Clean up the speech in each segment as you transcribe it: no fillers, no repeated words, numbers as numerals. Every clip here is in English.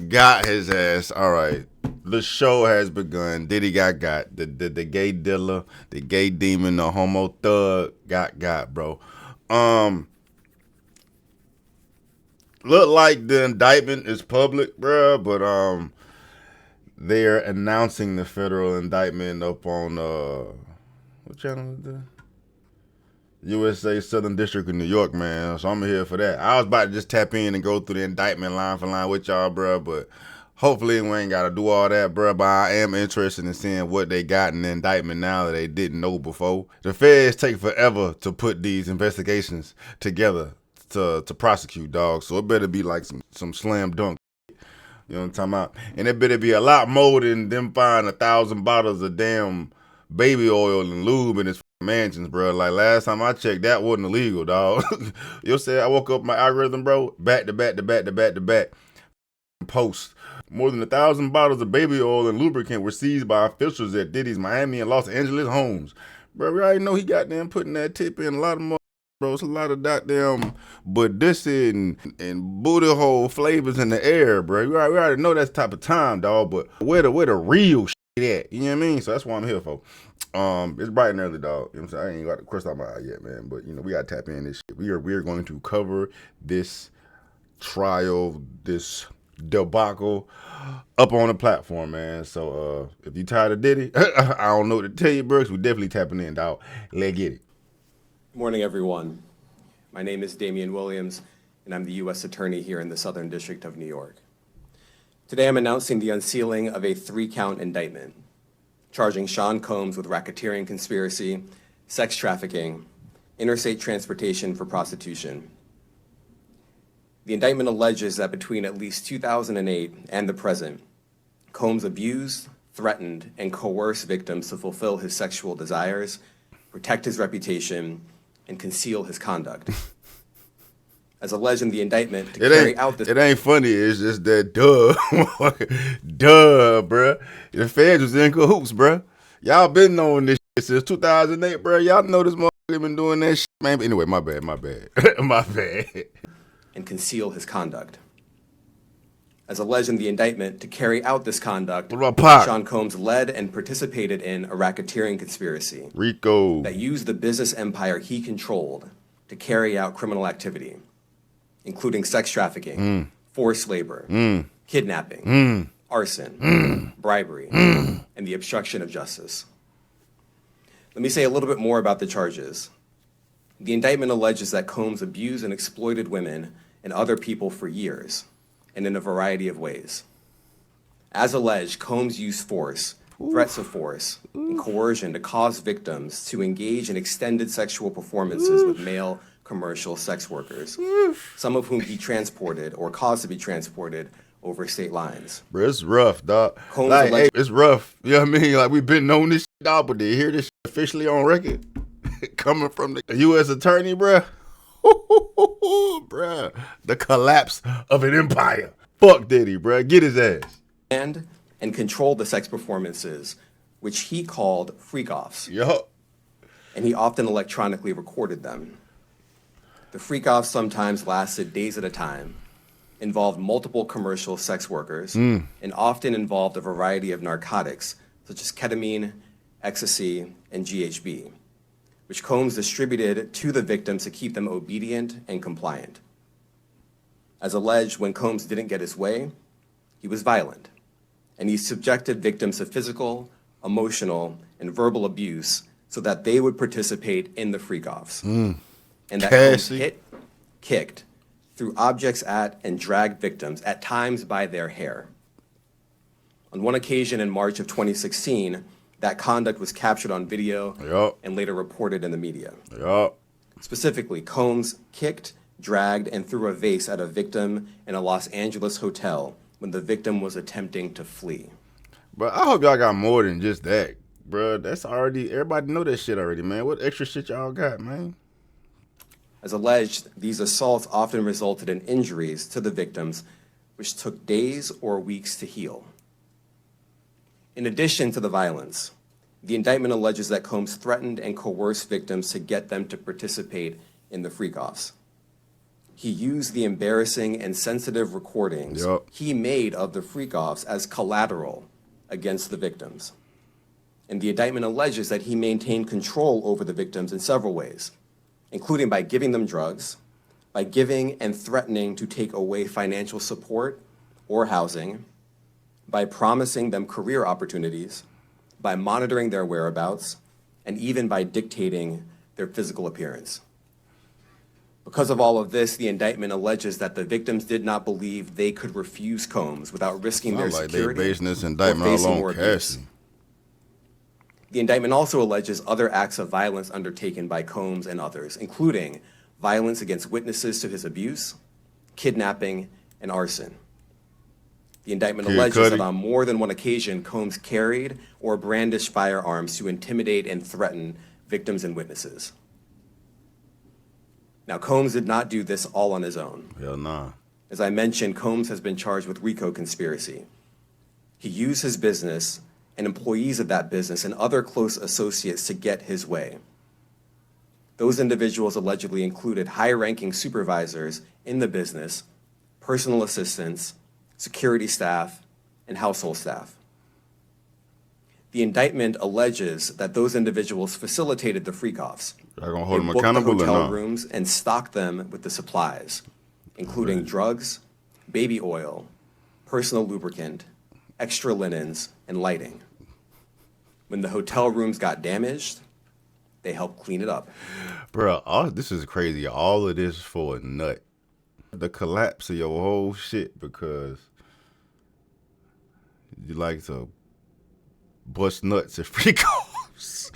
got his ass. All right. The show has begun. Diddy got. The gay Diddler, the gay demon, the homo thug got, bro. Look like the indictment is public, bro, but they're announcing the federal indictment up on what channel is that? USA Southern District of New York, man. So I'm here for that. I was about to just tap in and go through the indictment line for line with y'all, bro, but hopefully we ain't got to do all that, bro. But I am interested in seeing what they got in the indictment now that they didn't know before. The feds take forever to put these investigations together to prosecute, dog. So it better be like some slam dunk. You know what I'm talking about? And it better be a lot more than them finding 1,000 bottles of damn baby oil and lube in his mansions, bro. Like last time I checked, that wasn't illegal, dog. You'll say I woke up my algorithm, bro, back to back post. More than 1,000 bottles of baby oil and lubricant were seized by officials at Diddy's Miami and Los Angeles homes. Bro, we already know he got them putting that tip in a lot of more. Bro, it's a lot of goddamn and booty hole flavors in the air, bro. We already know that type of time, dog. But where the real shit at? You know what I mean? So that's what I'm here for. It's bright and early, dog. You know what I'm saying? I ain't got the crystal out my eye yet, man. But you know, we gotta tap in this shit. We are going to cover this trial, this debacle up on the platform, man. So if you tired of Diddy, I don't know what to tell you, bro. We definitely tapping in, dog. Let's get it. Good morning, everyone. My name is Damian Williams, and I'm the U.S. Attorney here in the Southern District of New York. Today, I'm announcing the unsealing of a 3-count indictment, charging Sean Combs with racketeering conspiracy, sex trafficking, interstate transportation for prostitution. The indictment alleges that between at least 2008 and the present, Combs abused, threatened, and coerced victims to fulfill his sexual desires, protect his reputation, and conceal his conduct. As alleged in the indictment, to carry out this... It ain't funny, it's just that duh. Duh, bruh. The feds was in cahoots, bruh. Y'all been knowing this shit since 2008, bruh. Y'all know this motherfucker been doing that shit, man. But anyway, my bad. My bad. And conceal his conduct. As alleged in the indictment, to carry out this conduct, Sean Combs led and participated in a racketeering conspiracy Rico that used the business empire he controlled to carry out criminal activity, including sex trafficking, forced labor, kidnapping, arson, bribery, and the obstruction of justice. Let me say a little bit more about the charges. The indictment alleges that Combs abused and exploited women and other people for years, and in a variety of ways. As alleged, Combs used force, threats of force, and coercion to cause victims to engage in extended sexual performances with male commercial sex workers, some of whom he transported or caused to be transported over state lines. Bro, it's rough, dog. Like, hey, it's rough. You know what I mean? Like, we've been knowing this shit, dog, but to hear this shit officially on record, coming from the U.S. attorney, bruh. Bruh, the collapse of an empire. Fuck Diddy, bruh. Get his ass. And control the sex performances, which he called freak-offs. Yup. And he often electronically recorded them. The freak-offs sometimes lasted days at a time, involved multiple commercial sex workers, and often involved a variety of narcotics, such as ketamine, ecstasy, and GHB, which Combs distributed to the victims to keep them obedient and compliant. As alleged, when Combs didn't get his way, he was violent, and he subjected victims to physical, emotional, and verbal abuse so that they would participate in the freak-offs. And that Combs hit, kicked, threw objects at, and dragged victims, at times by their hair. On one occasion in March of 2016, that conduct was captured on video and later reported in the media. Specifically, Combs kicked, dragged, and threw a vase at a victim in a Los Angeles hotel when the victim was attempting to flee. But I hope y'all got more than just that, bro. That's already, everybody know that shit already, man. What extra shit y'all got, man? As alleged, these assaults often resulted in injuries to the victims, which took days or weeks to heal. In addition to the violence, the indictment alleges that Combs threatened and coerced victims to get them to participate in the freak-offs. he used the embarrassing and sensitive recordings Yup. he made of the freak-offs as collateral against the victims. And the indictment alleges that he maintained control over the victims in several ways, including by giving them drugs, by giving and threatening to take away financial support or housing, by promising them career opportunities, by monitoring their whereabouts, and even by dictating their physical appearance. Because of all of this, the indictment alleges that the victims did not believe they could refuse Combs without risking their Sound like security they basing this or indictment all facing on more abuse. Cassie. The indictment also alleges other acts of violence undertaken by Combs and others, including violence against witnesses to his abuse, kidnapping, and arson. The indictment Kid alleges Cudi. that on more than one occasion, Combs carried or brandished firearms to intimidate and threaten victims and witnesses. Now, Combs did not do this all on his own. Hell nah. As I mentioned, Combs has been charged with RICO conspiracy. He used his business and employees of that business and other close associates to get his way. Those individuals allegedly included high-ranking supervisors in the business, personal assistants, security staff, and household staff. The indictment alleges that those individuals facilitated the freak-offs. Y'all gonna hold They him booked the accountable or hotel not? rooms and stocked them with the supplies, including drugs, baby oil, personal lubricant, extra linens, and lighting. When the hotel rooms got damaged, they helped clean it up. Bruh, this is crazy. All of this for a nut. The collapse of your whole shit because you like to bust nuts at freak offs.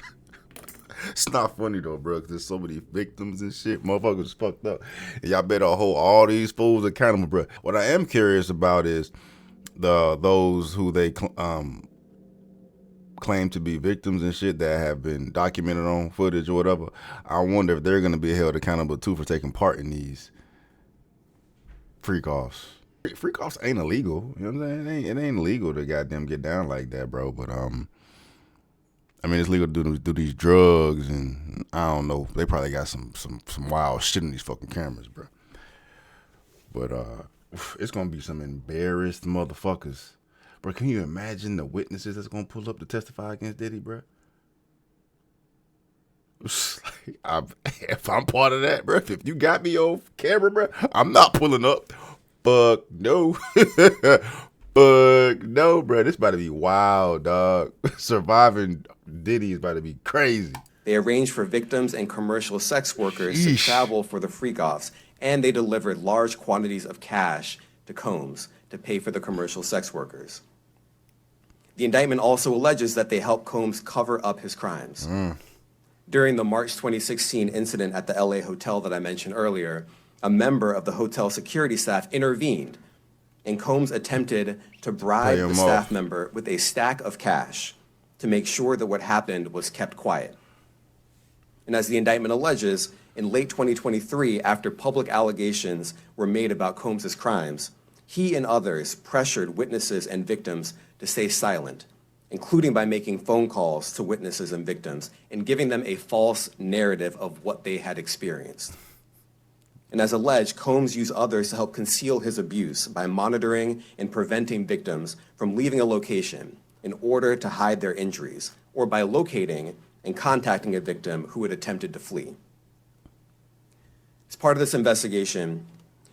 It's not funny though, bro, because there's so many victims and shit. Motherfuckers fucked up. And y'all better hold all these fools accountable, bro. What I am curious about is those who they claim to be victims and shit that have been documented on footage or whatever. I wonder if they're going to be held accountable too for taking part in these freak offs. Freak offs ain't illegal. You know what I'm saying? It ain't illegal to goddamn get down like that, bro. But I mean, it's legal to do these drugs, and I don't know. They probably got some wild shit in these fucking cameras, bro. But it's gonna be some embarrassed motherfuckers, bro. Can you imagine the witnesses that's gonna pull up to testify against Diddy, bro? If I'm part of that, bro, if you got me on camera, bro, I'm not pulling up. Fuck no. Fuck no, bro. This about to be wild, dog. Surviving Diddy is about to be crazy. They arranged for victims and commercial sex workers to travel for the freak-offs, and they delivered large quantities of cash to Combs to pay for the commercial sex workers. The indictment also alleges that they helped Combs cover up his crimes. During the March 2016 incident at the LA hotel that I mentioned earlier, a member of the hotel security staff intervened, and Combs attempted to bribe the staff member with a stack of cash to make sure that what happened was kept quiet. And as the indictment alleges, in late 2023, after public allegations were made about Combs' crimes, he and others pressured witnesses and victims to stay silent, including by making phone calls to witnesses and victims and giving them a false narrative of what they had experienced. And as alleged, Combs used others to help conceal his abuse by monitoring and preventing victims from leaving a location in order to hide their injuries, or by locating and contacting a victim who had attempted to flee. As part of this investigation,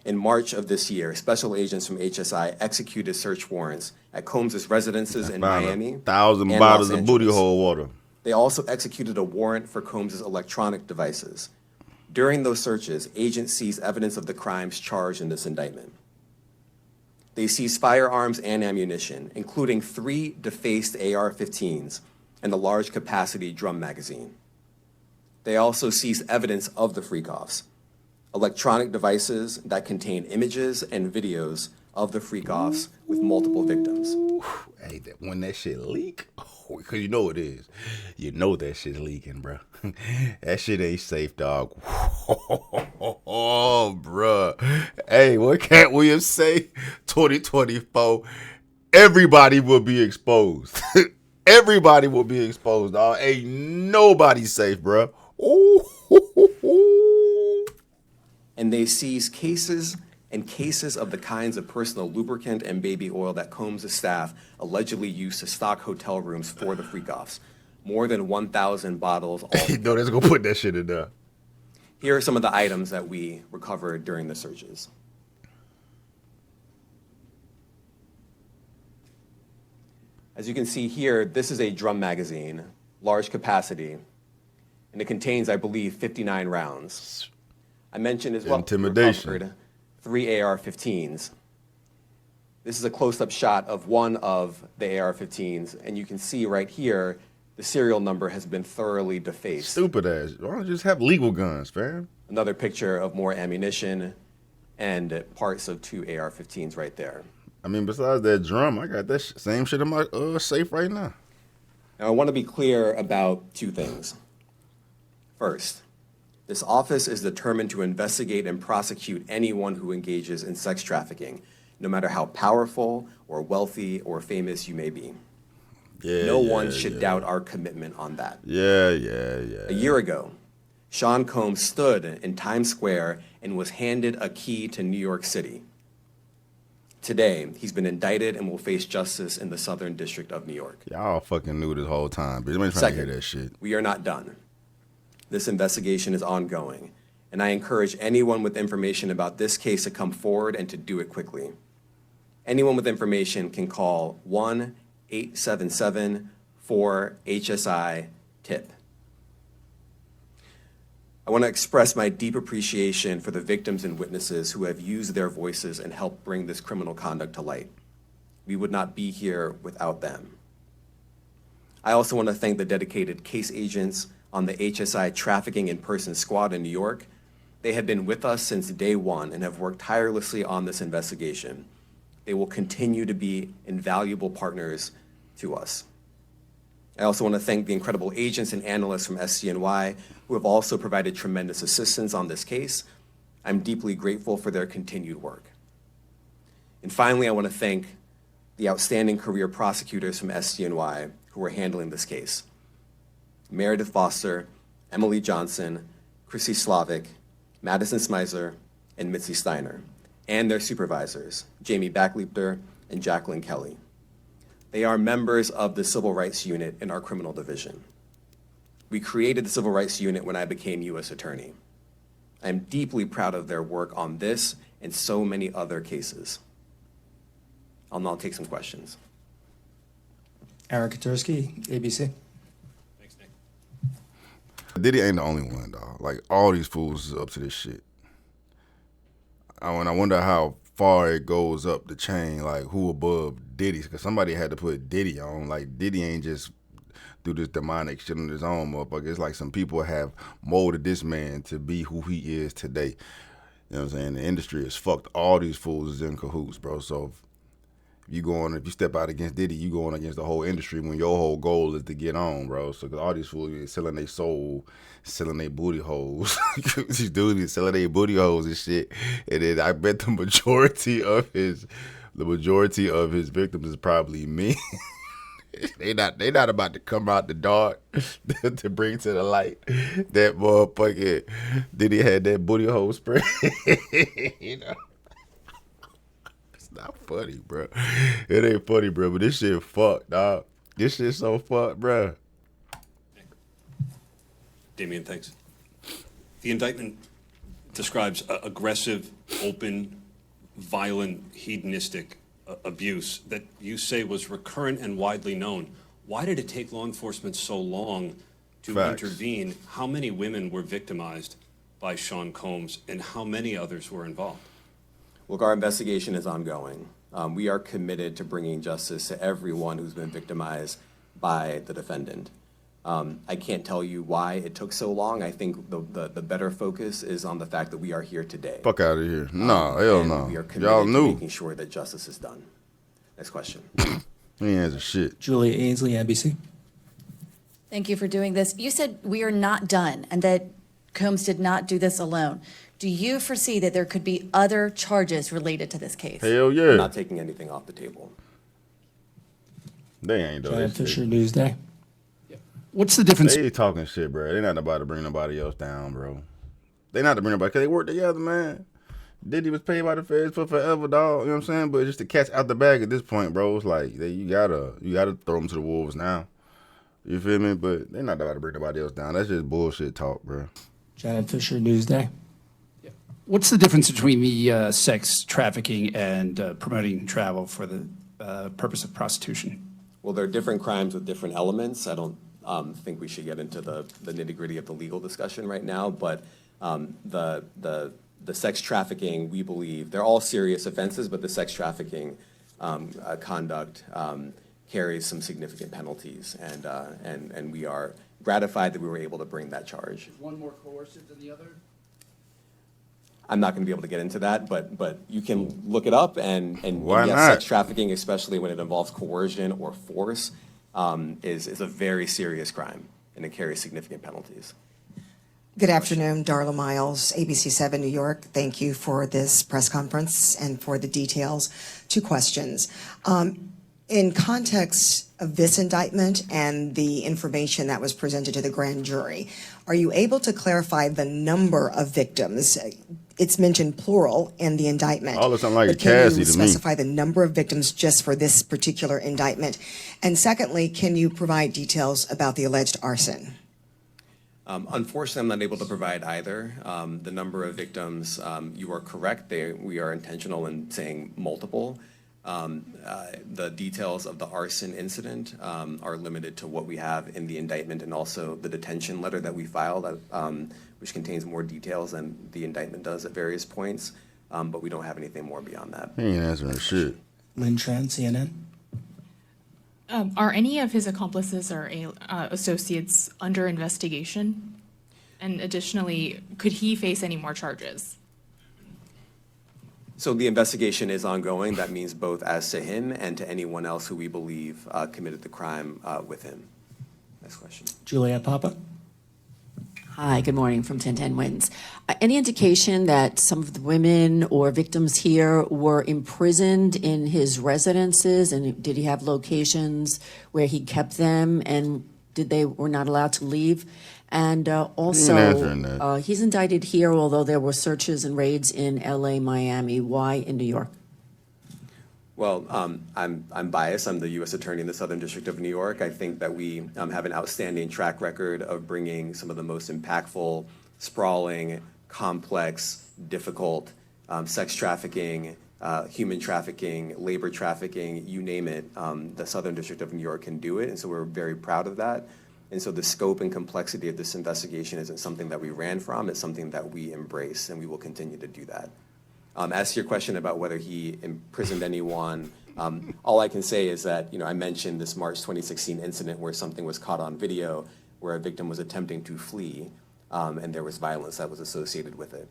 in March of this year, special agents from HSI executed search warrants at Combs' residences in Miami 1,000 and bottles Los of booty Angeles. hole water. They also executed a warrant for Combs' electronic devices. During those searches, agents seized evidence of the crimes charged in this indictment. They seized firearms and ammunition, including 3 defaced AR-15s and a large capacity drum magazine. They also seized evidence of the freak-offs, electronic devices that contain images and videos of the freak-offs with multiple victims. Hey, when that shit leak, because you know it is. You know that shit's leaking, bro. That shit ain't safe, dog. Oh, bro. Hey, what Cat Williams say? 2024, everybody will be exposed. Everybody will be exposed, dog. Ain't nobody safe, bro. Ooh. and they seized cases and cases of the kinds of personal lubricant and baby oil that Combs' staff allegedly used to stock hotel rooms for the freak-offs. More than 1,000 bottles. No, let's go put that shit in there. Here are some of the items that we recovered during the searches. As you can see here, this is a drum magazine, large capacity, and it contains, I believe, 59 rounds. I mentioned as well, Intimidation. we recovered 3 AR-15s. This is a close-up shot of one of the AR-15s, and you can see right here, the serial number has been thoroughly defaced. Stupid ass. Why don't you just have legal guns, fam? Another picture of more ammunition and parts of 2 AR-15s right there. I mean, besides that drum, I got that same shit in my safe right now. Now, I want to be clear about 2 things. First, this office is determined to investigate and prosecute anyone who engages in sex trafficking, no matter how powerful or wealthy or famous you may be. No one should doubt our commitment on that. Yeah. A year ago, Sean Combs stood in Times Square and was handed a key to New York City. Today, he's been indicted and will face justice in the Southern District of New York. Y'all fucking knew this whole time, but nobody's trying to hear that shit. We are not done. This investigation is ongoing, and I encourage anyone with information about this case to come forward and to do it quickly. Anyone with information can call 1-877-4-HSI-TIP. I want to express my deep appreciation for the victims and witnesses who have used their voices and helped bring this criminal conduct to light. We would not be here without them. I also want to thank the dedicated case agents on the HSI Trafficking in Person Squad in New York. They have been with us since day one and have worked tirelessly on this investigation. They will continue to be invaluable partners to us. I also want to thank the incredible agents and analysts from SCNY who have also provided tremendous assistance on this case. I'm deeply grateful for their continued work. And finally, I want to thank the outstanding career prosecutors from SCNY who are handling this case. Meredith Foster, Emily Johnson, Chrissy Slavic, Madison Smizer, and Mitzi Steiner, and their supervisors, Jamie Backleeper and Jacqueline Kelly. They are members of the Civil Rights Unit in our criminal division. We created the Civil Rights Unit when I became U.S. Attorney. I am deeply proud of their work on this and so many other cases. I'll now take some questions. Aaron Katursky, ABC. Thanks, Nick. Diddy ain't the only one, dog. Like, all these fools is up to this shit. And I wonder how far it goes up the chain, like who above Diddy, because somebody had to put Diddy on. Like, Diddy ain't just do this demonic shit on his own, motherfucker. It's like some people have molded this man to be who he is today. You know what I'm saying? The industry is fucked. All these fools is in cahoots, bro. So if you step out against Diddy, you going against the whole industry when your whole goal is to get on, bro. So, cause all these fools is selling their soul, selling their booty holes. These dudes is selling their booty holes and shit. And then I bet the majority of his victims is probably me. They not about to come out the dark to bring to the light that motherfucker Diddy had that booty hole spray. You know. It's not funny, bro. It ain't funny, bro, but this shit fucked, dog. This shit so fucked, bro. Damian, thanks. The indictment describes aggressive, open, violent, hedonistic abuse that you say was recurrent and widely known. Why did it take law enforcement so long to intervene? How many women were victimized by Sean Combs, and how many others were involved? Look, our investigation is ongoing. We are committed to bringing justice to everyone who's been victimized by the defendant. I can't tell you why it took so long. I think the better focus is on the fact that we are here today. Fuck out of here. No, hell no. We are committed Y'all to knew. making sure that justice is done. Next question. He ain't answer shit. Julia Ainsley, NBC. Thank you for doing this. You said we are not done and that Combs did not do this alone. Do you foresee that there could be other charges related to this case? Hell yeah. Not taking anything off the table. They ain't though. Janet Fisher, Newsday. What's the difference? They talking shit, bro. They not about to bring nobody else down, bro. They not to bring nobody because they work together, man. Diddy was paid by the feds for forever, dog. You know what I'm saying? But just the cat's out the bag at this point, bro. It's like you gotta throw them to the wolves now. You feel me? But they not about to bring nobody else down. That's just bullshit talk, bro. Janet Fisher, Newsday. What's the difference between the sex trafficking and promoting travel for the purpose of prostitution? Well, there are different crimes with different elements. I don't think we should get into the nitty-gritty of the legal discussion right now, but the sex trafficking, we believe, they're all serious offenses, but the sex trafficking conduct carries some significant penalties, and we are gratified that we were able to bring that charge. Is one more coercive than the other? I'm not going to be able to get into that, but you can look it up, and Why yes, not? sex trafficking, especially when it involves coercion or force, is a very serious crime, and it carries significant penalties. Good afternoon, Darla Miles, ABC7 New York. Thank you for this press conference and for the details. 2 questions. In context of this indictment and the information that was presented to the grand jury, are you able to clarify the number of victims? It's mentioned plural in the indictment. All of something like but a Cassie can to you me. specify the number of victims just for this particular indictment? And secondly, can you provide details about the alleged arson? Unfortunately, I'm not able to provide either. The number of victims, you are correct. We are intentional in saying multiple. The details of the arson incident are limited to what we have in the indictment and also the detention letter that we filed, which contains more details than the indictment does at various points. But we don't have anything more beyond that. He ain't answering shit. Lynn Tran, CNN. Are any of his accomplices or associates under investigation? And additionally, could he face any more charges? So the investigation is ongoing. That means both as to him and to anyone else who we believe committed the crime with him. Next question. Juliette Papa. Hi, good morning from 1010 Wins. Any indication that some of the women or victims here were imprisoned in his residences, and did he have locations where he kept them, and they were not allowed to leave? And answering that. also, he's indicted here, although there were searches and raids in LA, Miami. Why in New York? Well, I'm biased. I'm the U.S. Attorney in the Southern District of New York. I think that we have an outstanding track record of bringing some of the most impactful, sprawling, complex, difficult sex trafficking, human trafficking, labor trafficking, you name it. The Southern District of New York can do it, and so we're very proud of that. And so the scope and complexity of this investigation isn't something that we ran from. It's something that we embrace, and we will continue to do that. As to your question about whether he imprisoned anyone, all I can say is that, I mentioned this March 2016 incident where something was caught on video where a victim was attempting to flee, and there was violence that was associated with it.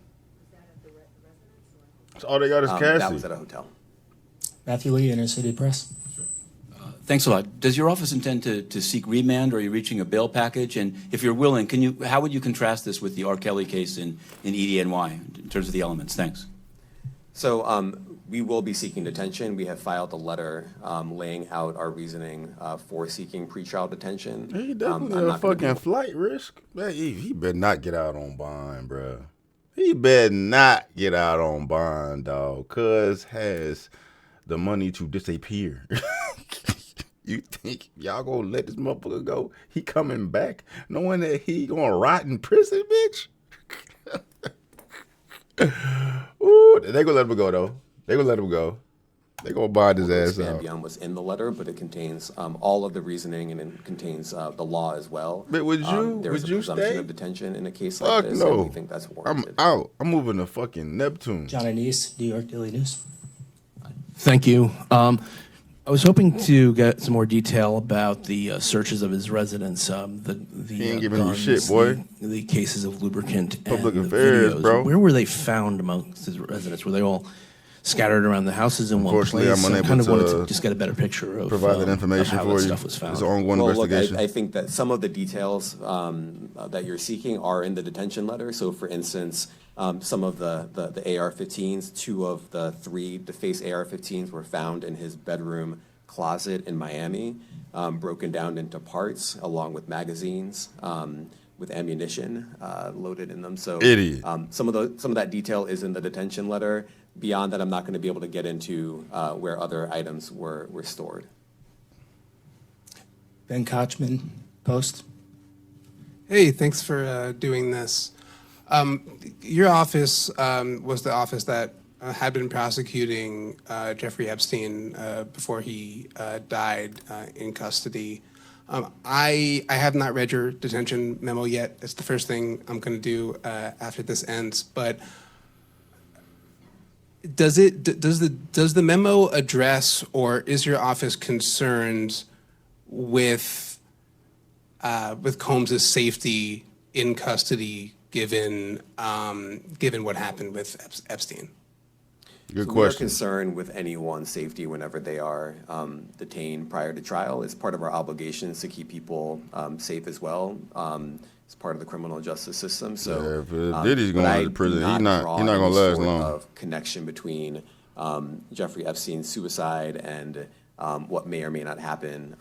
That's all they got is That Cassie. was at a hotel. Matthew Lee, Inner City Press. Thanks a lot. Does your office intend to seek remand, or are you reaching a bail package? And if you're willing, how would you contrast this with the R. Kelly case in EDNY in terms of the elements? Thanks. So we will be seeking detention. We have filed a letter laying out our reasoning for seeking pretrial detention. He definitely a fucking flight risk. Man, he better not get out on bond, bro. He better not get out on bond, dog, cuz has the money to disappear. You think y'all gonna let this motherfucker go? He coming back knowing that he gonna rot in prison, bitch? Ooh, they gonna let him go, though. They gonna let him go. They gonna bond his ass Expand out. beyond what's in the letter, but it contains all of the reasoning and it contains the law as well. But would you There's a presumption stay? of detention in a case like Fuck this, no. and we think that's I'm warranted. out. I'm moving to fucking Neptune. John Anise, New York Daily News. Thank you. I was hoping to get some more detail about the searches of his residence. He ain't giving you guns, shit, boy. The cases of lubricant, Public and the affairs, videos. bro. Where were they found amongst his residents? Were they all scattered around the houses in one Unfortunately, place? I'm I unable kind of wanted to to just get a better picture of provide that information of how for that you. stuff was found. It's an ongoing Well, look, investigation. I think that some of the details that you're seeking are in the detention letter. So, for instance, some of the AR-15s, 2 of the 3 defaced AR-15s were found in his bedroom closet in Miami, broken down into parts along with magazines. with ammunition loaded in them. So Idiot. some of that detail is in the detention letter. Beyond that, I'm not going to be able to get into where other items were stored. Ben Kotchman, Post. Hey, thanks for doing this. Your office was the office that had been prosecuting Jeffrey Epstein before he died in custody. I have not read your detention memo yet. It's the first thing I'm going to do after this ends. But does the memo address, or is your office concerned with Combs's safety in custody, given what happened with Epstein? Good So we are question. concerned with anyone's safety whenever they are detained prior to trial. It's part of our obligations to keep people safe as well. It's part of the criminal justice system. So if Diddy's but going I to prison, do he not draw gonna any last sort long. of connection between Jeffrey Epstein's suicide and what may or may not happen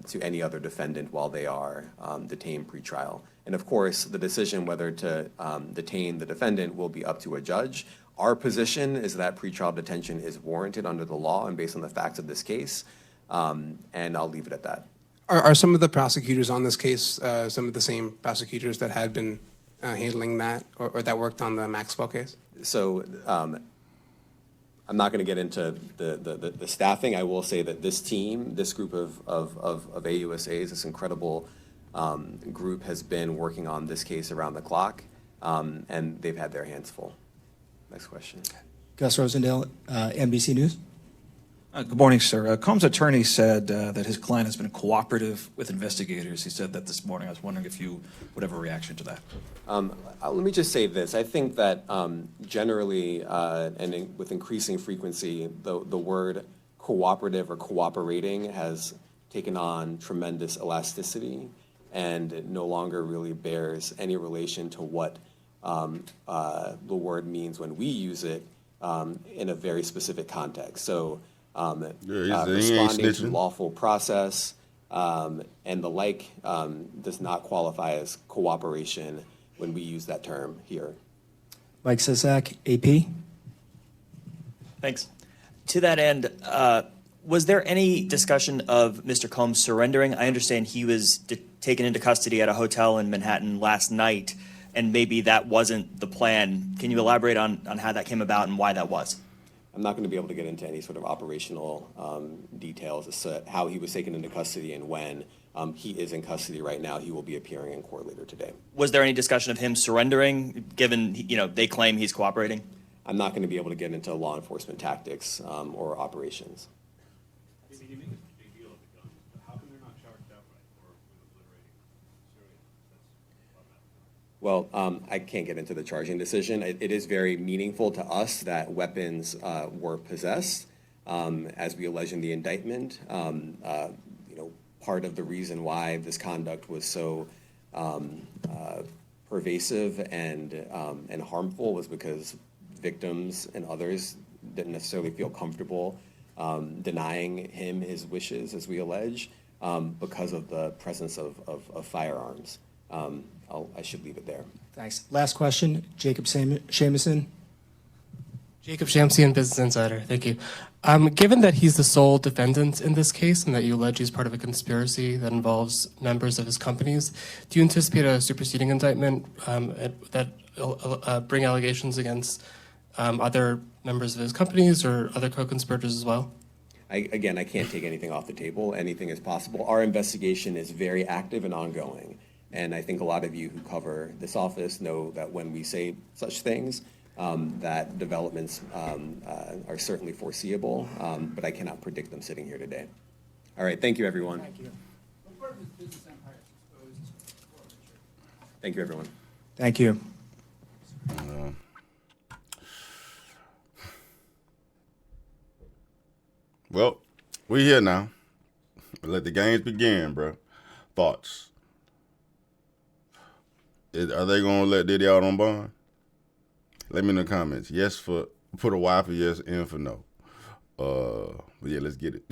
to any other defendant while they are detained pretrial. And of course, the decision whether to detain the defendant will be up to a judge. Our position is that pretrial detention is warranted under the law and based on the facts of this case, and I'll leave it at that. Are some of the prosecutors on this case some of the same prosecutors that had been handling that, or that worked on the Maxwell case? So I'm not going to get into the staffing. I will say that this team, this group of AUSAs, this incredible group has been working on this case around the clock, and they've had their hands full. Next question. Gus Rosendale, NBC News. Good morning, sir. Combs' attorney said that his client has been cooperative with investigators. He said that this morning. I was wondering if you would have a reaction to that. Let me just say this. I think that generally with increasing frequency, the word cooperative or cooperating has taken on tremendous elasticity and no longer really bears any relation to what the word means when we use it in a very specific context. So responding to lawful process and the like does not qualify as cooperation when we use that term here. Mike Sisak, AP. Thanks. To that end, was there any discussion of Mr. Combs surrendering? I understand he was taken into custody at a hotel in Manhattan last night, and maybe that wasn't the plan. Can you elaborate on how that came about and why that was? I'm not going to be able to get into any sort of operational details as to how he was taken into custody and when. He is in custody right now. He will be appearing in court later today. Was there any discussion of him surrendering, given they claim he's cooperating? I'm not going to be able to get into law enforcement tactics or operations. Well, I can't get into the charging decision. It is very meaningful to us that weapons were possessed, as we allege in the indictment. Part of the reason why this conduct was so pervasive and harmful was because victims and others didn't necessarily feel comfortable denying him his wishes, as we allege, because of the presence of firearms. I should leave it there. Thanks. Last question, Jacob Shamison. Jacob Shamsian, Business Insider. Thank you. Given that he's the sole defendant in this case and that you allege he's part of a conspiracy that involves members of his companies, do you anticipate a superseding indictment that bring allegations against other members of his companies or other co-conspirators as well? I can't take anything off the table. Anything is possible. Our investigation is very active and ongoing. And I think a lot of you who cover this office know that when we say such things, that developments are certainly foreseeable, but I cannot predict them sitting here today. All right, thank you, everyone. Thank you. Thank you, everyone. Thank you. Well, we here now. Let the games begin, bro. Thoughts? Are they gonna let Diddy out on bond? Let me know in the comments. Yes for put a Y for yes, N for no. But yeah, let's get it.